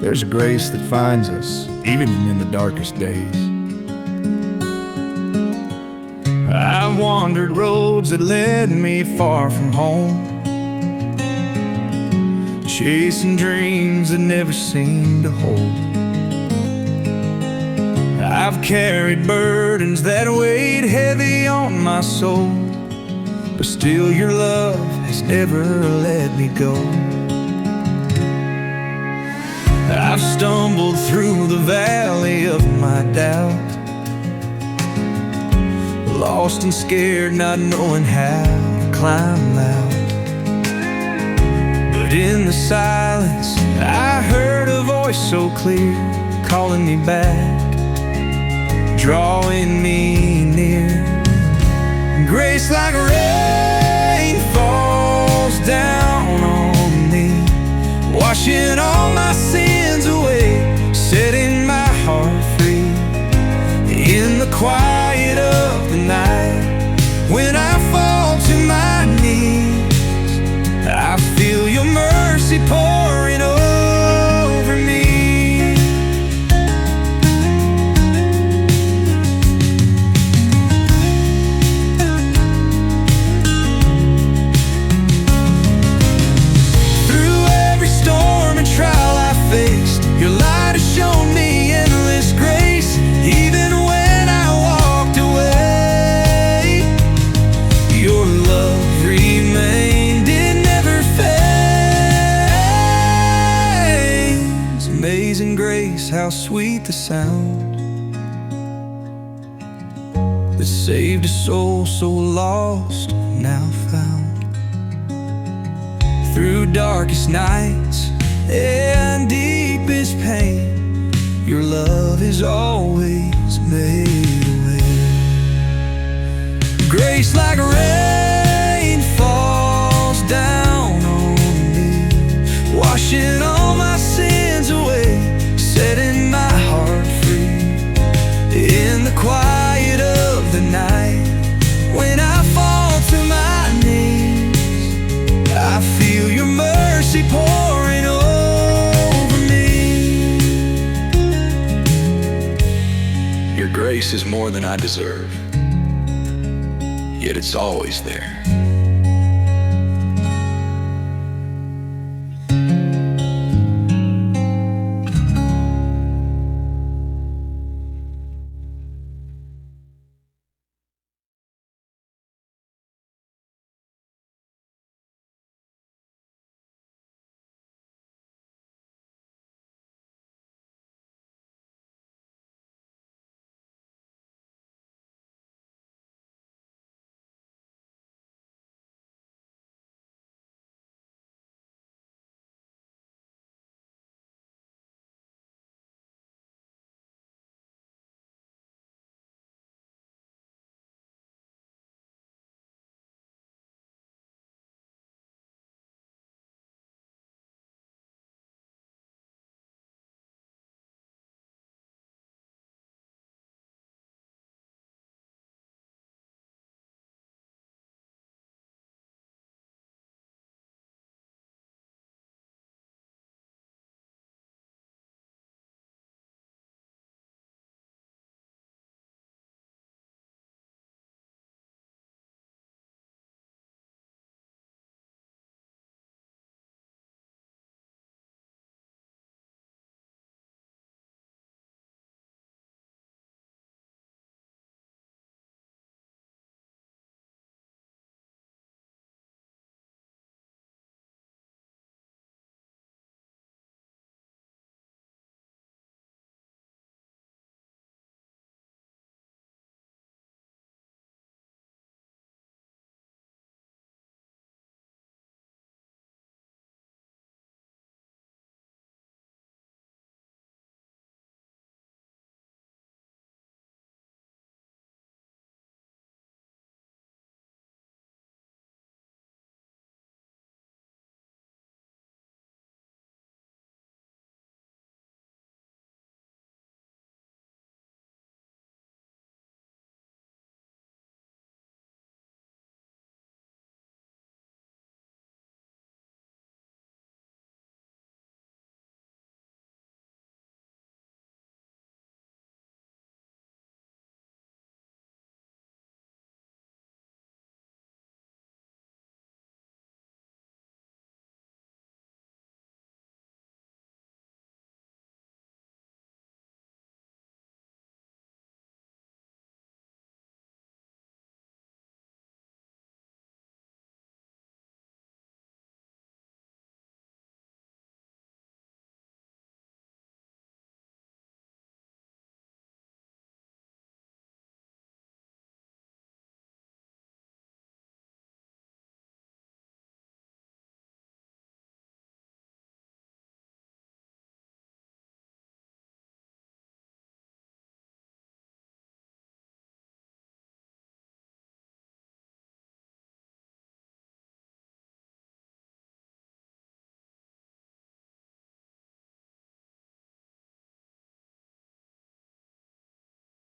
there's a grace that finds us even in the darkest days. I've wandered roads that led me far from home, chasing dreams that never seemed to hold. I've carried burdens that weighed heavy on my soul, but still your love has never let me go. I've stumbled through the valley of my doubt, lost and scared, not knowing how to climb out. But in the silence, I heard a voice so clear, calling me back, drawing me near. Grace like rain falls down on me, washing all my sins away, setting my heart free. In the quiet of the night, when I fall to my knees, I feel your mercy pouring over me. Through every storm and trial I faced, your light has shown me endless grace. Even when I walked away, your love remained, it never fades. Amazing grace, how sweet the sound that saved a soul so lost, now found. Through darkest nights and deepest pain, your love has always made a way. Grace like rain falls down on me, washing all my sins away, setting my heart free. In the quiet of the night, when I fall to my knees, I feel your mercy pouring over me. Your grace is more than I deserve, yet it's always there.